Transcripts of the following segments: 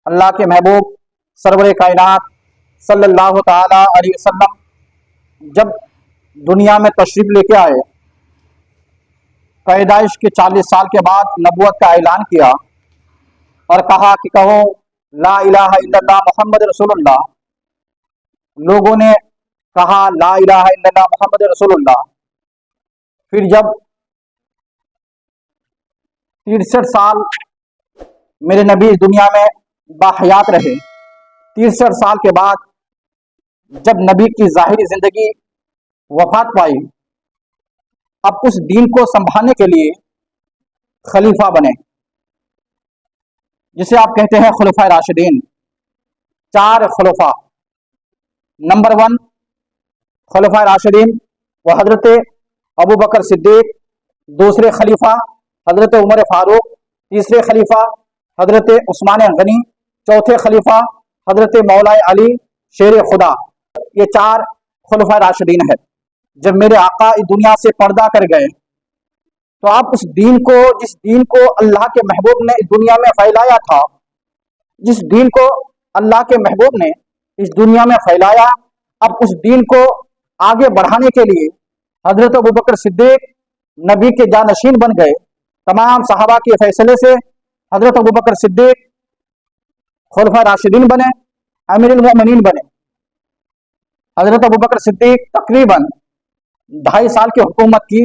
اللہ کے محبوب سرور کائنات صلی اللہ تعالی علیہ وسلم جب دنیا میں تشریف لے کے آئے، پیدائش کے 40 سال کے بعد نبوت کا اعلان کیا اور کہا کہ کہو لا الہ الا اللہ محمد رسول اللہ۔ لوگوں نے کہا لا الہ الا اللہ محمد رسول اللہ۔ پھر جب 63 سال میرے نبی اس دنیا میں باحیات رہے، 63 سال کے بعد جب نبی کی ظاہری زندگی وفات پائی، اب اس دین کو سنبھالنے کے لیے خلیفہ بنے، جسے آپ کہتے ہیں خلفائے راشدین۔ 4 خلفاء۔ نمبر 1 خلفائے راشدین وہ حضرت ابو بکر صدیق، دوسرے خلیفہ حضرت عمر فاروق، تیسرے خلیفہ حضرت عثمان غنی، چوتھے خلیفہ حضرت مولا علی شیر خدا۔ یہ 4 خلفائے راشدین ہیں۔ جب میرے آقا اس دنیا سے پردہ کر گئے تو آپ اس دین کو، جس دین کو اللہ کے محبوب نے اس دنیا میں پھیلایا تھا، جس دین کو اللہ کے محبوب نے اس دنیا میں پھیلایا، اب اس دین کو آگے بڑھانے کے لیے حضرت ابو بکر صدیق نبی کے جانشین بن گئے۔ تمام صحابہ کے فیصلے سے حضرت ابو بکر صدیق خلفائے راشدین بنے، امیر المؤمنین بنے۔ حضرت ابو بکر صدیق تقریباً 2.5 سال کی حکومت کی۔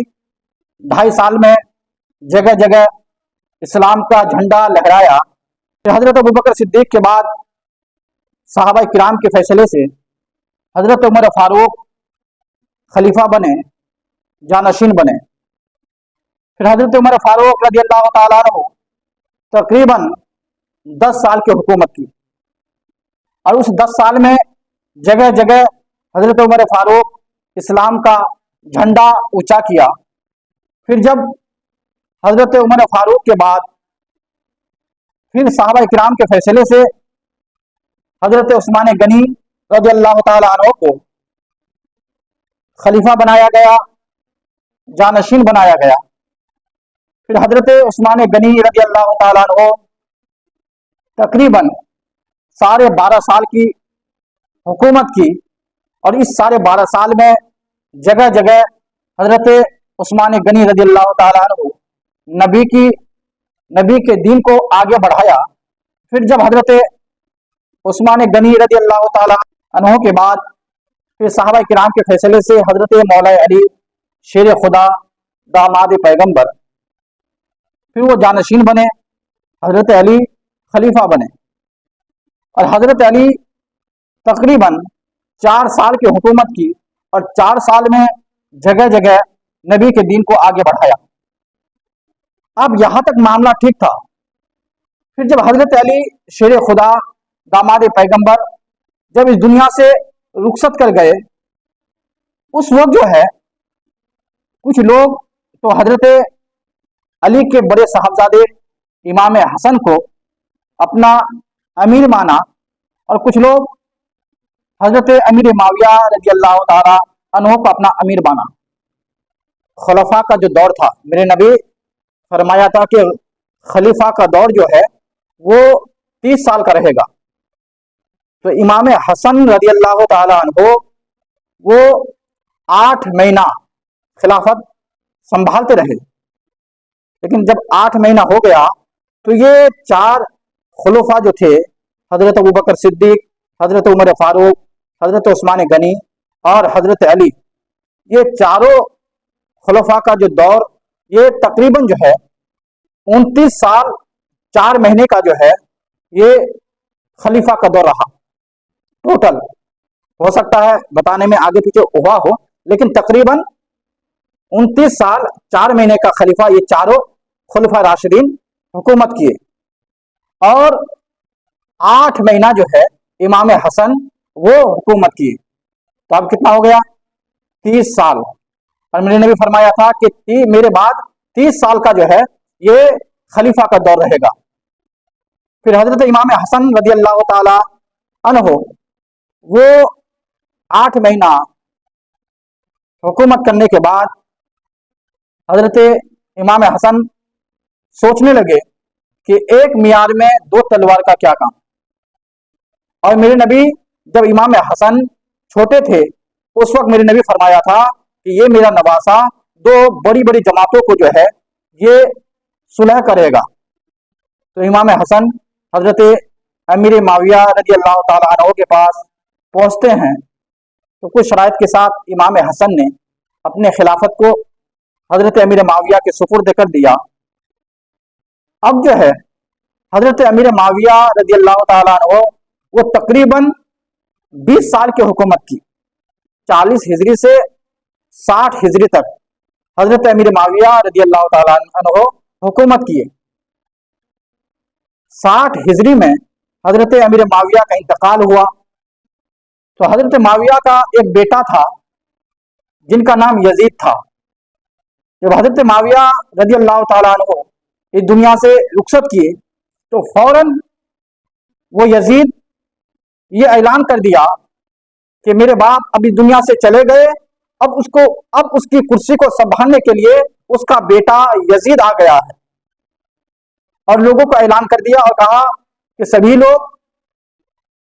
2.5 سال میں جگہ جگہ اسلام کا جھنڈا لہرایا۔ پھر حضرت ابو بکر صدیق کے بعد صحابہ کرام کے فیصلے سے حضرت عمر فاروق خلیفہ بنے، جانشین بنے۔ پھر حضرت عمر فاروق رضی اللہ تعالیٰ عنہ تقریباً 10 سال کی حکومت کی، اور اس 10 سال میں جگہ جگہ حضرت عمر فاروق اسلام کا جھنڈا اونچا کیا۔ پھر جب حضرت عمر فاروق کے بعد پھر صحابہ کرام کے فیصلے سے حضرت عثمان غنی رضی اللہ تعالیٰ عنہ کو خلیفہ بنایا گیا، جانشین بنایا گیا۔ پھر حضرت عثمان غنی رضی اللہ تعالیٰ عنہ تقریباً 12.5 سال کی حکومت کی، اور اس 12.5 سال میں جگہ جگہ حضرت عثمان غنی رضی اللہ تعالیٰ عنہ نبی کے دین کو آگے بڑھایا۔ پھر جب حضرت عثمان غنی رضی اللہ تعالیٰ عنہ کے بعد پھر صحابہ کرام کے فیصلے سے حضرت مولا علی شیر خدا داماد پیغمبر، پھر وہ جانشین بنے، حضرت علی خلیفہ بنے، اور حضرت علی تقریباً 4 سال کی حکومت کی، اور 4 سال میں جگہ جگہ نبی کے دین کو آگے بڑھایا۔ اب یہاں تک معاملہ ٹھیک تھا۔ پھر جب حضرت علی شیر خدا داماد پیغمبر جب اس دنیا سے رخصت کر گئے، اس وقت جو ہے کچھ لوگ تو حضرت علی کے بڑے صاحبزادے امام حسن کو اپنا امیر مانا، اور کچھ لوگ حضرت امیر معاویہ رضی اللہ تعالی عنہ کو اپنا امیر مانا۔ خلفاء کا جو دور تھا، میرے نبی فرمایا تھا کہ خلیفہ کا دور جو ہے وہ 30 سال کا رہے گا۔ تو امام حسن رضی اللہ تعالی عنہ وہ 8 مہینہ خلافت سنبھالتے رہے، لیکن جب 8 مہینہ ہو گیا تو یہ 4 خلفاء جو تھے، حضرت ابو بکر صدیق، حضرت عمر فاروق، حضرت عثمان غنی اور حضرت علی، یہ چاروں خلفاء کا جو دور، یہ تقریباً جو ہے 29 سال 4 مہینے کا جو ہے یہ خلیفہ کا دور رہا ٹوٹل۔ ہو سکتا ہے بتانے میں آگے پیچھے ہوا ہو، لیکن تقریباً 29 سال 4 مہینے کا خلیفہ یہ چاروں خلفاء راشدین حکومت کیے، اور 8 مہینہ جو ہے امام حسن وہ حکومت کیے۔ تو اب کتنا ہو گیا؟ 30 سال۔ اور میرے نبی فرمایا تھا کہ میرے بعد 30 سال کا جو ہے یہ خلیفہ کا دور رہے گا۔ پھر حضرت امام حسن رضی اللہ تعالی عنہ وہ 8 مہینہ حکومت کرنے کے بعد حضرت امام حسن سوچنے لگے کہ ایک میار میں 2 تلوار کا کیا کام۔ اور मेरे नबी जब इमाम हसन छोटे थे उस वक्त मेरे नबी फरमाया था कि ये मेरा नवासा दो बड़ी बड़ी जमातों को जो है ये सुलह करेगा। तो इमाम हसन हजरत अमीर माविया रजी अल्लाह ताला अन्हु के पास पहुंचते हैं। तो कुछ शराइत के साथ इमाम हसन ने अपने खिलाफत को हजरत अमीर माविया के सुपुर्द कर दिया। अब जो है हजरत अमीर माविया रजी अल्लाह ताला अन्हु वो तकरीबन 20 साल की हुकूमत की, 40 हिजरी से 60 हिजरी तक हजरत अमीर माविया रजी अल्लाह ताला अन्हु हुकूमत किए। 60 हिजरी में हजरत अमीर माविया का इंतकाल हुआ। तो हजरत माविया का एक बेटा था जिनका नाम यजीद था। जब हजरत माविया रजी अल्लाह ताला अन्हु इस दुनिया से रुखसत किए तो फौरन वो यजीद ये ऐलान कर दिया कि मेरे बाप अभी दुनिया से चले गए, अब उसकी कुर्सी को संभालने के लिए उसका बेटा यजीद आ गया है। और लोगों को ऐलान कर दिया और कहा कि सभी लोग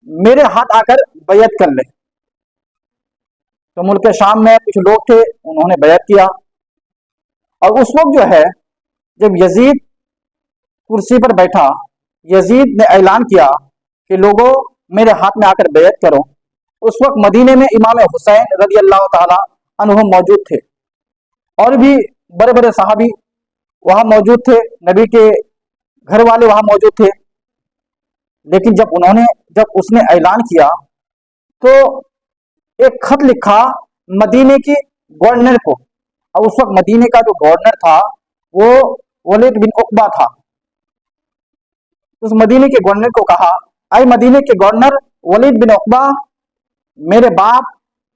मेरे हाथ आकर बैयत कर ले। तो मुल्क शाम में कुछ लोग थे, उन्होंने बैयत किया। और उस वक्त जो है जब यजीद कुर्सी पर बैठा, यजीद ने ऐलान किया कि लोगों मेरे हाथ में आकर बैयत करो। उस वक्त मदीने में इमाम हुसैन रजी अल्लाह ताला अन्हु मौजूद थे और भी बड़े बड़े सहाबी वहां मौजूद थे, नबी के घर वाले वहां मौजूद थे। लेकिन जब उसने ऐलान किया तो एक खत लिखा मदीने के गवर्नर को। और उस वक्त मदीने का जो गवर्नर था वो वलीद बिन उकबा था। उस मदीने के गवर्नर को कहा, अय मदीने के गवर्नर वलीद बिन उकबा, मेरे बाप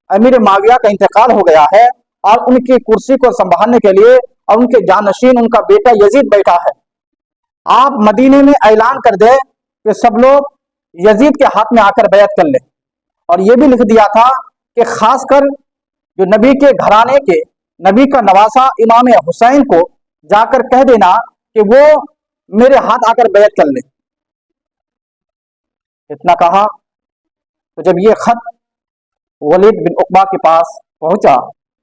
अमीर माविया का इंतकाल हो गया है और उनकी कुर्सी को संभालने के लिए और उनके जानशीन उनका बेटा यजीद बैठा है। आप मदीने में ऐलान कर दे कि सब लोग यजीद के हाथ में आकर बैयत कर ले। और ये भी लिख दिया था कि खासकर जो नबी के घराने के नबी का नवासा इमाम हुसैन को जाकर कह देना कि वो मेरे हाथ आकर बैयत कर ले। इतना कहा तो जब ये खत वलीद बिन उकबा के पास पहुंचा,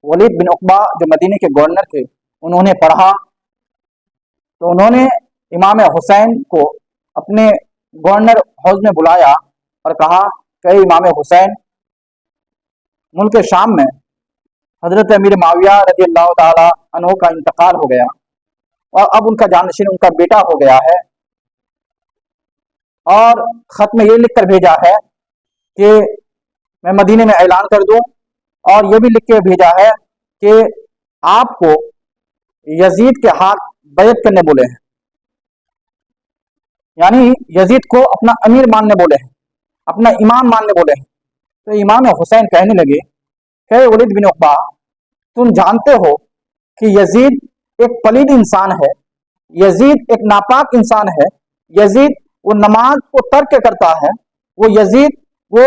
वलीद बिन उकबा जो मदीने के गवर्नर थे उन्होंने पढ़ा। तो उन्होंने इमाम हुसैन को अपने गवर्नर हाउस में बुलाया और कहा कि इमाम हुसैन, मुल्क शाम में हजरत अमीर माविया रजी अल्लाह ताला अन्हु का इंतकाल हो गया और अब उनका जानशीन उनका बेटा हो गया है। और खत में ये लिख कर भेजा है कि मैं मदीने में ऐलान कर दूं, और ये भी लिख के भेजा है कि आपको यजीद के हाथ बैयत करने बोले हैं, यानी यजीद को अपना अमीर मानने बोले हैं, अपना इमाम मानने बोले हैं। तो इमाम हुसैन कहने लगे कि वलीद बिन उकबा, तुम जानते हो कि यजीद एक पलीद इंसान है, यजीद एक नापाक इंसान है, यजीद वो नमाज को तर्क करता है, वो यजीद वो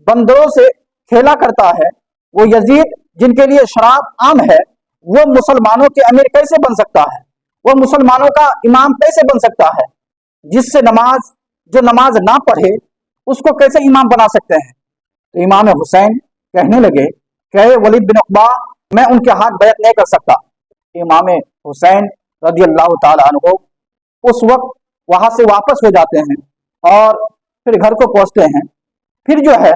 बंदरों से खेला करता है, वो यजीद जिनके लिए शराब आम है, वो मुसलमानों के अमीर कैसे बन सकता है, वो मुसलमानों का इमाम कैसे बन सकता है, जिससे जो नमाज ना पढ़े उसको कैसे इमाम बना सकते हैं। तो इमाम हुसैन कहने लगे कि वलीद बिन उकबा, मैं उनके हाथ बैत नहीं कर सकता। इमाम हुसैन रजी अल्लाह ताला अन्हु उस वक्त वहां से वापस हो जाते हैं और फिर घर को पहुंचते हैं। फिर जो है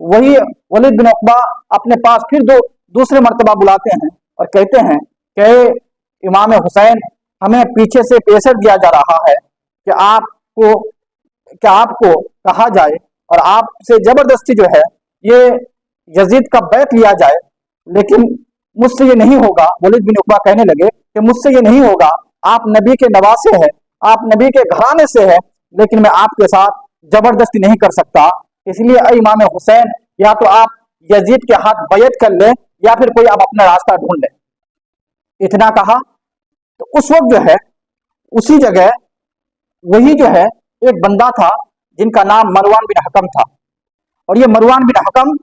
वही वलीद बिन उकबा अपने पास फिर दूसरे मर्तबा बुलाते हैं और कहते हैं कि इमाम हुसैन, हमें पीछे से प्रेशर दिया जा रहा है कि आपको कहा जाए और आपसे जबरदस्ती जो है ये यजीद का बैत लिया जाए, लेकिन मुझसे ये नहीं होगा। वलीद बिन उकबा कहने लगे कि मुझसे ये नहीं होगा, आप नबी के नवासे हैं, आप नबी के घराने से हैं, लेकिन मैं आपके साथ जबरदस्ती नहीं कर सकता। इसलिए इमाम हुसैन, या तो आप यजीद के हाथ बैत कर ले या फिर कोई आप अपना रास्ता ढूंढ ले। इतना कहा तो उस वक्त जो है उसी जगह वही जो है एक बंदा था जिनका नाम मरवान बिन हकम था। और ये मरवान बिन हकम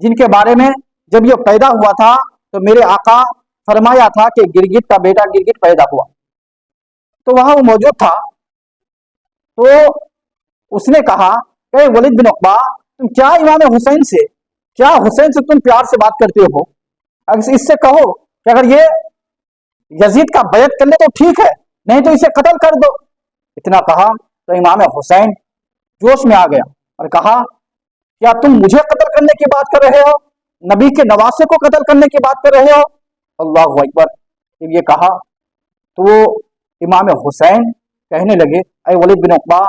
जिनके बारे में जब ये पैदा हुआ था तो मेरे आका फरमाया था कि गिरगिट का बेटा गिरगिट पैदा हुआ, तो वहां वो मौजूद था। तो उसने कहा کہ वलीद बिन उकबा, तुम क्या इमाम हुसैन से, क्या हुसैन से तुम प्यार से बात करते हो? अगर इससे कहो कि अगर ये यजीद का बैत कर ले तो ठीक है, नहीं तो इसे कत्ल कर दो। इतना कहा तो इमाम हुसैन जोश में आ गया और कहा, क्या तुम मुझे कत्ल करने की बात कर रहे हो, नबी के नवासे को कत्ल करने की बात कर रहे हो? अल्लाहु अकबर। जब ये कहा तो वो इमाम हुसैन कहने लगे, अय वलीद बिन उकबा,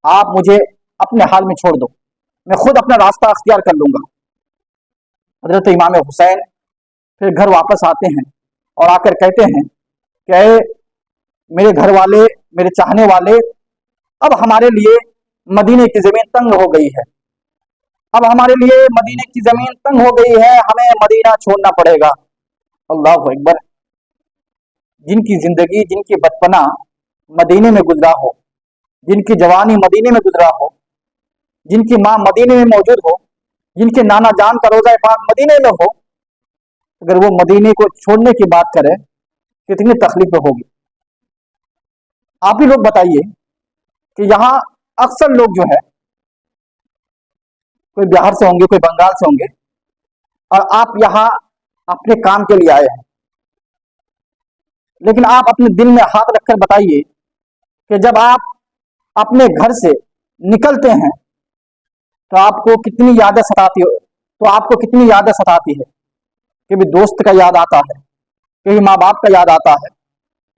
आप मुझे अपने हाल में छोड़ दो, मैं खुद अपना रास्ता अख्तियार कर लूंगा। हजरत इमाम हुसैन फिर घर वापस आते हैं और आकर कहते हैं कि अय मेरे घर वाले, मेरे चाहने वाले, अब हमारे लिए मदीने की जमीन तंग हो गई है, अब हमारे लिए मदीने की जमीन तंग हो गई है, हमें मदीना छोड़ना पड़ेगा। अल्लाहु अकबर। जिनकी जिंदगी, जिनकी बचपना मदीने में गुजरा हो, जिनकी जवानी मदीने में गुजरा हो, जिनकी माँ मदीने में मौजूद हो, जिनके नाना जान का रोजा पाक मदीने में हो, अगर वो मदीने को छोड़ने की बात करे कितनी तकलीफ होगी। आप ही लोग बताइए कि यहाँ अक्सर लोग जो है, कोई बिहार से होंगे, कोई बंगाल से होंगे, और आप यहाँ अपने काम के लिए आए हैं, लेकिन आप अपने दिल में हाथ रखकर बताइए कि जब आप अपने घर से निकलते हैं तो आपको कितनी यादें सताती हो, तो आपको कितनी यादें सताती है। कभी दोस्त का याद आता है, कभी माँ बाप का याद आता है,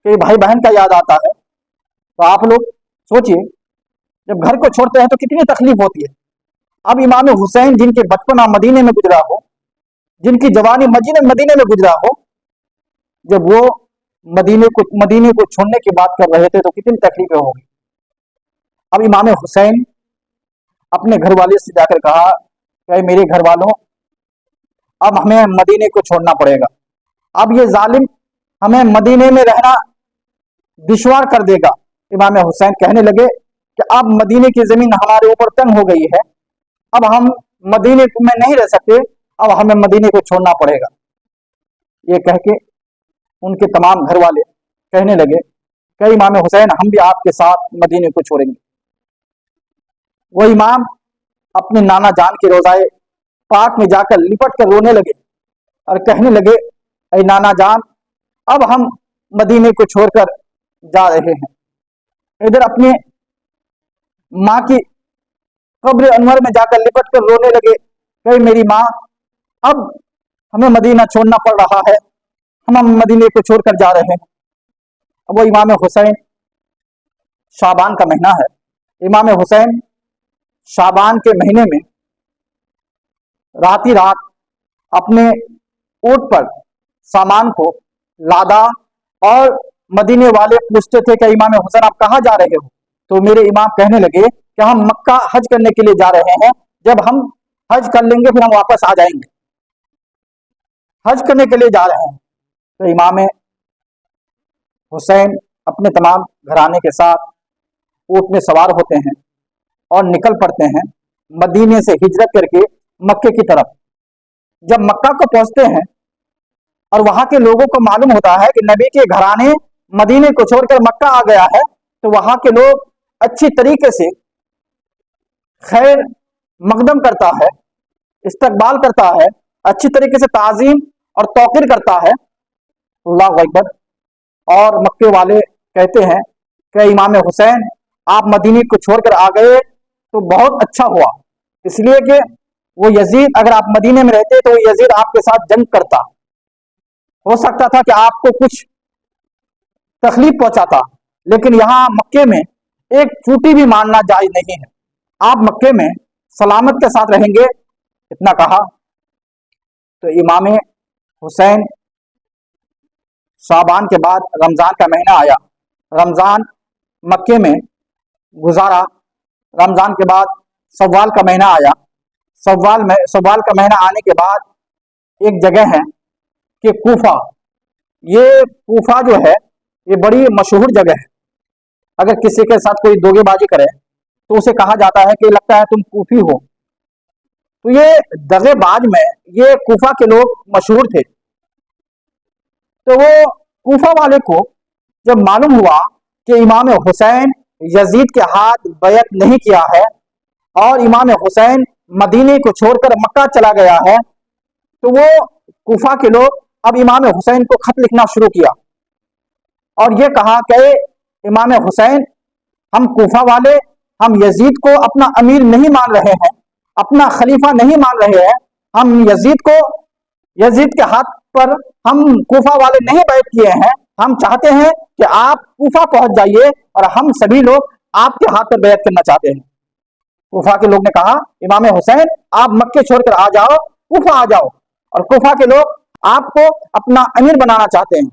कभी भाई बहन का याद आता है। तो आप लोग सोचिए, जब घर को छोड़ते हैं तो कितनी तकलीफ होती है। अब इमाम हुसैन जिनके बचपना मदीने में गुजरा हो, जिनकी जवानी मदीने में गुजरा हो, जब वो मदीने को छोड़ने की बात कर रहे थे तो कितनी तकलीफें होगी। अब इमाम हुसैन अपने घर वाले से जाकर कहा कि मेरे घर वालों, अब हमें मदीने को छोड़ना पड़ेगा, अब ये जालिम हमें मदीने में रहना दुश्वार कर देगा। इमाम हुसैन कहने लगे कि अब मदीने की जमीन हमारे ऊपर तंग हो गई है, अब हम मदीने में नहीं रह सकते, अब हमें मदीने को छोड़ना पड़ेगा। ये कह के उनके तमाम घर वाले कहने लगे कि इमाम हुसैन, हम भी आपके साथ मदीने को छोड़ेंगे। वो इमाम अपने नाना जान के रोजाए पाक में जाकर लिपट कर रोने लगे और कहने लगे, अरे नाना जान, अब हम मदीने को छोड़कर जा रहे हैं। इधर अपने माँ की कब्र अनवर में जाकर लिपट कर रोने लगे, कही मेरी माँ, अब हमें मदीना छोड़ना पड़ रहा है, हम मदीने को छोड़कर जा रहे हैं। अब वो इमाम हुसैन, शाबान का महीना है, इमाम हुसैन शाबान के महीने में रात ही रात अपने ऊंट पर सामान को लादा और मदीने वाले पूछते थे कि इमाम हुसैन आप कहाँ जा रहे हो? तो मेरे इमाम कहने लगे कि हम मक्का हज करने के लिए जा रहे हैं, जब हम हज कर लेंगे फिर हम वापस आ जाएंगे, हज करने के लिए जा रहे हैं। तो इमाम हुसैन अपने तमाम घराने के साथ ऊंट में सवार होते हैं और निकल पड़ते हैं मदीने से हिजरत करके मक्के की तरफ। जब मक्का को पहुंचते हैं और वहां के लोगों को मालूम होता है कि नबी के घराने मदीने को छोड़कर मक्का आ गया है, तो वहां के लोग अच्छी तरीके से खैर मकदम करता है, इस्तकबाल करता है, अच्छी तरीके से ताजीम और तौकीर करता है। अल्लाहु अकबर। और मक्के वाले कहते हैं कि इमाम हुसैन, आप मदीने को छोड़कर आ गए तो बहुत अच्छा हुआ, इसलिए कि वो यजीद, अगर आप मदीने में रहते तो यजीद आपके साथ जंग करता, हो सकता था कि आपको कुछ तकलीफ पहुंचाता, लेकिन यहाँ मक्के में एक चूटी भी मारना जायज नहीं है, आप मक्के में सलामत के साथ रहेंगे। इतना कहा तो इमाम हुसैन, शाबान के बाद रमजान का महीना आया, रमजान मक्के में गुजारा, रमजान के बाद सव्वाल का महीना आया, सव्वाल का महीना आने के बाद एक जगह है कि कूफा, ये कूफा जो है ये बड़ी मशहूर जगह है। अगर किसी के साथ कोई दोगेबाजी करे तो उसे कहा जाता है कि लगता है तुम कूफी हो। तो ये दगेबाज में ये कूफा के लोग मशहूर थे। तो वो कूफा वाले को जब मालूम हुआ कि इमाम हुसैन यजीद के हाथ बैत नहीं किया है, اور इमाम हुसैन मदीने को छोड़कर मक्का चला गया है, तो वो कूफा के लोग अब इमाम हुसैन को खत लिखना शुरू किया और ये कहा कि इमाम हुसैन, हम कूफा वाले हम यजीद को अपना अमीर नहीं मान रहे हैं, अपना खलीफा नहीं मान रहे हैं, हम यजीद के हाथ पर हम कूफा वाले नहीं बैठ किए हैं, हम चाहते हैं कि आप कूफा पहुंच जाइए और हम सभी लोग आपके हाथ पर बैत करना चाहते हैं। कूफा के लोग ने कहा, इमाम हुसैन आप मक्के छोड़कर आ जाओ, कूफा आ जाओ, और कूफा के लोग आपको अपना अमीर बनाना चाहते हैं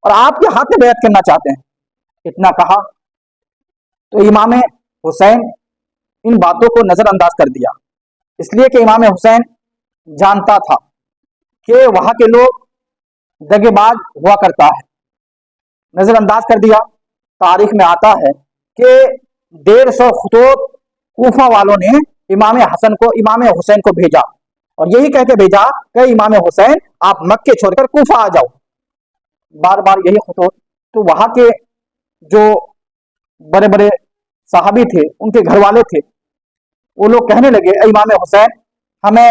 और आपके हाथ में बैत करना चाहते हैं। इतना कहा तो इमाम हुसैन इन बातों को नजरअंदाज कर दिया, इसलिए कि इमाम हुसैन जानता था कि वहां के लोग दगेबाज हुआ करता है। नजरअंदाज कर दिया। तारीख में आता है कि 150 खतूत कूफा वालों ने इमाम हुसैन को भेजा और यही कह के भेजा कि इमाम हुसैन आप मक्के छोड़कर कूफा आ जाओ। बार बार यही खतूत। तो वहां के जो बड़े बड़े साहबी थे, उनके घर वाले थे, वो लोग कहने लगे, इमाम हुसैन हमें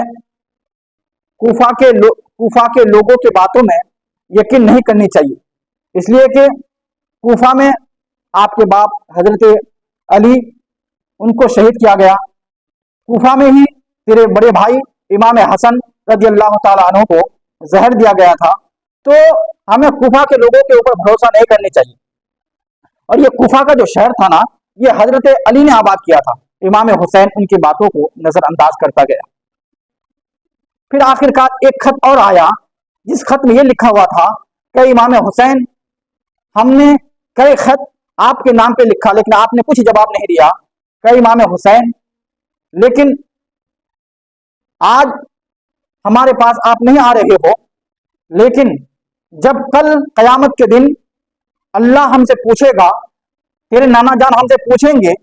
कूफा के लोगों के बातों में यकीन नहीं करनी चाहिए, इसलिए कि कूफा में आपके बाप हजरत अली उनको शहीद किया गया, कूफा में ही तेरे बड़े भाई इमाम हसन रजी अल्लाह ताला अन्हु को जहर दिया गया था, तो हमें कूफा के लोगों के ऊपर भरोसा नहीं करनी चाहिए। और ये कूफा का जो शहर था ना, ये हजरत अली ने आबाद किया था। इमाम हुसैन उनकी बातों को नजरअंदाज करता गया। फिर आखिरकार एक खत और आया, जिस खत में ये लिखा हुआ था कि इमाम हुसैन, हमने कई खत आपके नाम पे लिखा लेकिन आपने कुछ जवाब नहीं दिया। कि इमाम हुसैन, लेकिन आज हमारे पास आप नहीं आ रहे हो, लेकिन जब कल कयामत के दिन अल्लाह हमसे पूछेगा, तेरे नाना जान हमसे पूछेंगे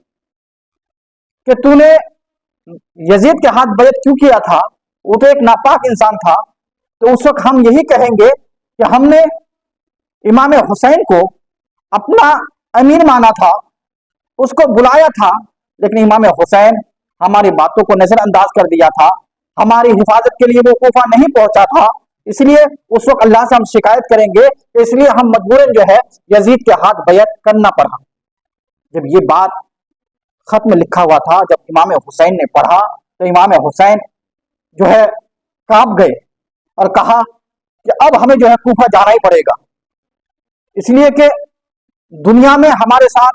कि तूने यजीद के हाथ बैत क्यों किया था, वो तो एक नापाक इंसान था, तो उस वक्त हम यही कहेंगे कि हमने इमाम हुसैन को अपना अमीर माना था, उसको बुलाया था, लेकिन इमाम हुसैन हमारी बातों को नजरअंदाज कर दिया था, हमारी हिफाजत के लिए वो कूफा नहीं पहुंचा था, इसलिए उस वक्त अल्लाह से हम शिकायत करेंगे, इसलिए हम मजबूरन जो है यजीद के हाथ बैत करना पड़ा। जब ये बात खत में लिखा हुआ था, जब इमाम हुसैन ने पढ़ा तो इमाम हुसैन जो है कांप गए और कहा कि अब हमें जो है कूफा जाना ही पड़ेगा, इसलिए कि दुनिया में हमारे साथ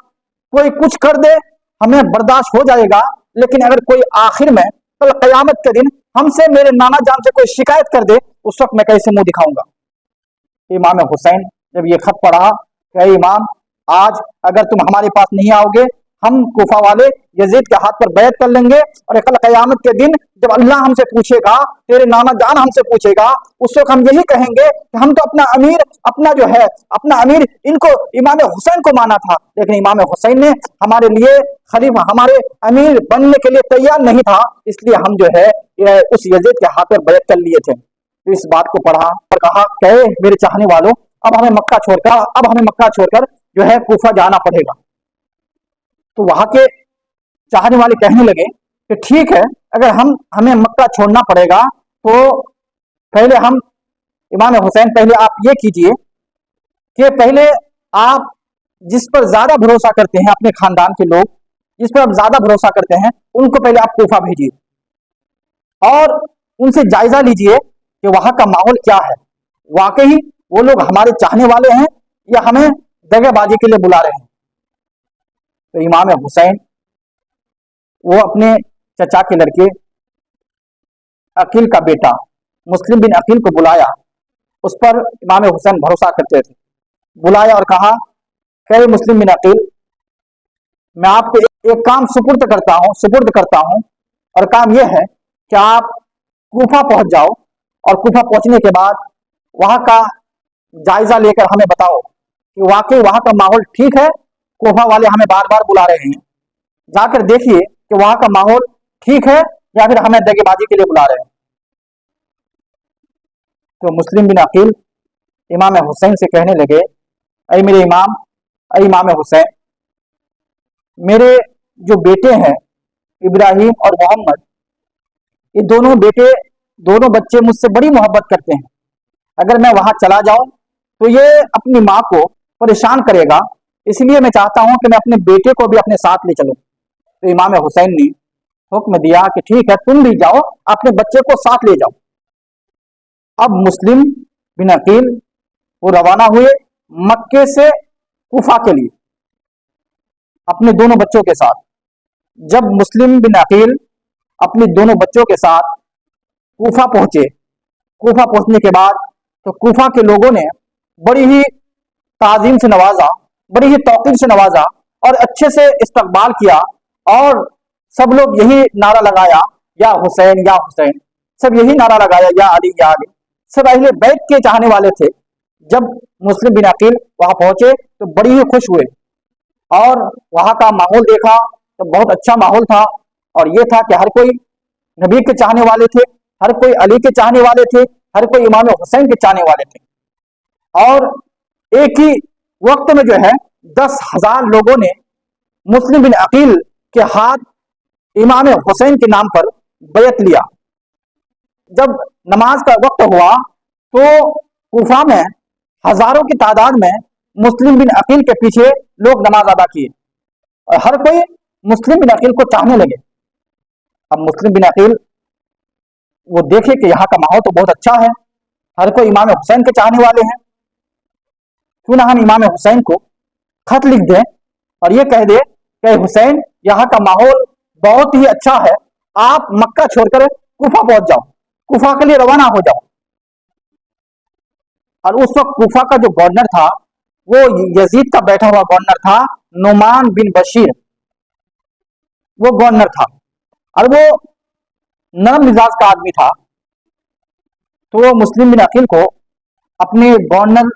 कोई कुछ कर दे हमें बर्दाश्त हो जाएगा, लेकिन अगर कोई आखिर में कल कयामत के दिन हमसे, मेरे नाना जान से कोई शिकायत कर दे, उस वक्त मैं कैसे मुंह दिखाऊंगा। इमाम हुसैन जब ये खत पढ़ा कि इमाम, आज अगर तुम हमारे पास नहीं आओगे, हम कूफा वाले यजीद के हाथ पर बैत कर लेंगे और कल कयामत के दिन जब अल्लाह हमसे पूछेगा, तेरे नाना जान हमसे पूछेगा, उस वक्त हम यही कहेंगे कि हम तो अपना अमीर इनको इमाम हुसैन को माना था, लेकिन इमाम हुसैन ने हमारे लिए खलीफा, हमारे अमीर बनने के लिए तैयार नहीं था, इसलिए हम जो है उस यजीद के हाथ पर बैत कर लिए थे। तो इस बात को पढ़ा और कहा, कहे मेरे चाहने वालों, अब हमें मक्का छोड़कर जो है कूफा जाना पड़ेगा। तो वहां के चाहने वाले कहने लगे कि ठीक है, अगर हमें मक्का छोड़ना पड़ेगा तो पहले हम, इमाम हुसैन पहले आप ये कीजिए कि पहले आप जिस पर ज्यादा भरोसा करते हैं, अपने खानदान के लोग जिस पर आप ज्यादा भरोसा करते हैं, उनको पहले आप कूफा भेजिए और उनसे जायजा लीजिए कि वहां का माहौल क्या है, वाकई वो लोग हमारे चाहने वाले हैं या हमें दगाबाजी के लिए बुला रहे हैं। तो इमाम हुसैन वो अपने चचा के लड़के अकील का बेटा मुस्लिम बिन अकील को बुलाया, उस पर इमाम हुसैन भरोसा करते थे, बुलाया और कहा, खैर मुस्लिम बिन अकील, मैं आपको एक काम सुपुर्द करता हूं और काम यह है कि आप कूफा पहुंच जाओ और कूफा पहुंचने के बाद वहां का जायजा लेकर हमें बताओ कि वाकई वहां का माहौल ठीक है, कूफा वाले हमें बार बार बुला रहे हैं, जाकर देखिए कि वहां का माहौल ठीक है या फिर हमें दगेबाजी के लिए बुला रहे हैं। तो मुस्लिम बिन अकील इमाम हुसैन से कहने लगे, अरे मेरे इमाम हुसैन, मेरे जो बेटे हैं इब्राहिम और मोहम्मद, ये दोनों बच्चे मुझसे बड़ी मोहब्बत करते हैं। अगर मैं वहां चला जाऊं तो ये अपनी माँ को परेशान करेगा, इसलिए मैं चाहता हूं कि मैं अपने बेटे को भी अपने साथ ले चलूं। तो इमाम हुसैन ने हुक्म दिया कि ठीक है, तुम भी जाओ, अपने बच्चे को साथ ले जाओ। अब मुस्लिम बिन अकील वो रवाना हुए मक्के से कूफा के लिए अपने दोनों बच्चों के साथ। जब मुस्लिम बिन अकील अपने दोनों बच्चों के साथ कूफा पहुंचे, कूफा पहुंचने के बाद तो कूफा के लोगों ने बड़ी ही ताजीम से नवाजा, बड़ी ही तौकीर से नवाजा और अच्छे से इस्तकबाल किया, और सब लोग यही नारा लगाया, या हुसैन या हुसैन, सब यही नारा लगाया, या अली या अली। सब अहले बैत के चाहने वाले थे। जब मुस्लिम बिन अकील वहां पहुंचे तो बड़ी ही खुश हुए, और वहां का माहौल देखा तो बहुत अच्छा माहौल था, और ये था कि हर कोई नबी के चाहने वाले थे, हर कोई अली के चाहने वाले थे, हर कोई इमाम हुसैन के चाहने वाले थे। और एक ही वक्त में जो है 10,000 लोगों ने मुस्लिम बिन अकील के हाथ इमाम हुसैन के नाम पर बैत लिया। जब नमाज का वक्त हुआ तो कूफा में हजारों की तादाद में मुस्लिम बिन अकील के पीछे लोग नमाज अदा किए, और हर कोई मुस्लिम बिन अकील को चाहने लगे। अब मुस्लिम बिन अकील वो देखे कि यहाँ का माहौल तो बहुत अच्छा है, हर कोई इमाम हुसैन के चाहने वाले हैं, क्यों ना हम इमाम हुसैन को खत लिख दें और ये कह दे कि हुसैन, यहाँ का माहौल बहुत ही अच्छा है, आप मक्का छोड़कर कूफा पहुंच जाओ, कूफा के लिए रवाना हो जाओ। और उस वक्त कूफा का जो गवर्नर था वो यजीद का बैठा हुआ गवर्नर था, नुमान बिन बशीर, वो गवर्नर था, और वो नरम मिजाज का आदमी था। तो वो मुस्लिम बिन अकील को अपने गवर्नर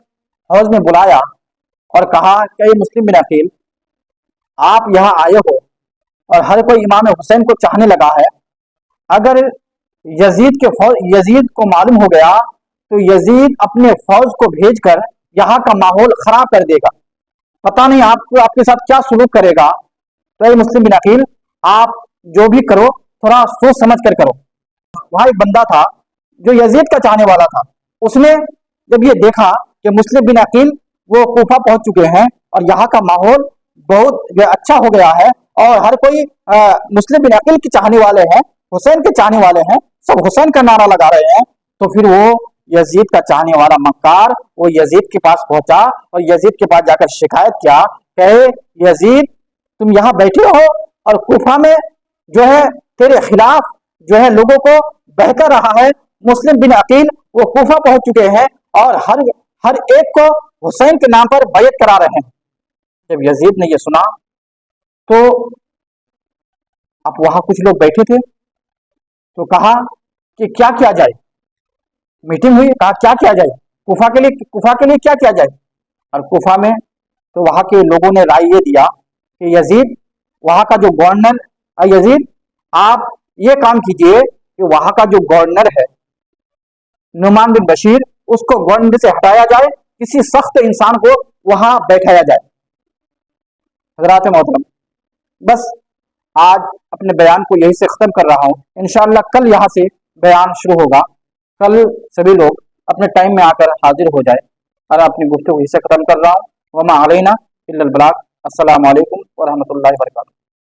हाउस में बुलाया और कहा कि ये मुस्लिम बिन अकील, आप यहाँ आए हो और हर कोई इमाम हुसैन को चाहने लगा है, अगर यजीद को मालूम हो गया तो यजीद अपने फौज को भेजकर यहाँ का माहौल खराब कर देगा, पता नहीं आपके साथ क्या सुलूक करेगा। तो ये मुस्लिम बिन अकील, आप जो भी करो थोड़ा सोच समझ कर करो। वहां एक बंदा था जो यजीद का चाहने वाला था, उसने जब ये देखा कि मुस्लिम बिन अकील वो कूफा पहुंच चुके हैं और यहाँ का माहौल बहुत अच्छा हो गया है, और हर कोई मुस्लिम बिन अकील के चाहने वाले हैं, हुसैन के चाहने वाले हैं, सब हुसैन का नारा लगा रहे हैं, तो फिर वो यजीद का चाहने वाला मक्कार वो यजीद के पास पहुंचा और यजीद के पास जाकर शिकायत किया, कहे यजीद, तुम यहाँ बैठे हो और कूफा में जो है तेरे खिलाफ जो है लोगों को बहका रहा है, मुस्लिम बिन अकील वो कूफा पहुंच चुके हैं और हर एक को हुसैन के नाम पर बैत करा रहे हैं। जब यजीद ने ये सुना तो अब वहां कुछ लोग बैठे थे, तो कहा कि क्या किया जाए, मीटिंग हुई, कहा क्या किया जाए, कूफा के लिए क्या किया जाए। और कूफा में तो वहां के लोगों ने राय ये दिया कि यजीद, वहां का जो गवर्नर, यजीद आप ये काम कीजिए कि वहां का जो गवर्नर है नुमान बिन बशीर, उसको गवर्नर से हटाया जाए, किसी सख्त इंसान को वहां बैठाया जाए। हजरात मोहतरम, बस आज अपने बयान को यही से खत्म कर रहा हूँ। इंशाअल्लाह कल यहाँ से बयान शुरू होगा, कल सभी लोग अपने टाइम में आकर हाजिर हो जाए, और अपनी गुफ्तगू यही से खत्म कर रहा हूँ। वमा अलैना इल्लल बलाग। अस्सलामु अलैकुम व रहमतुल्लाहि व बरकातहू।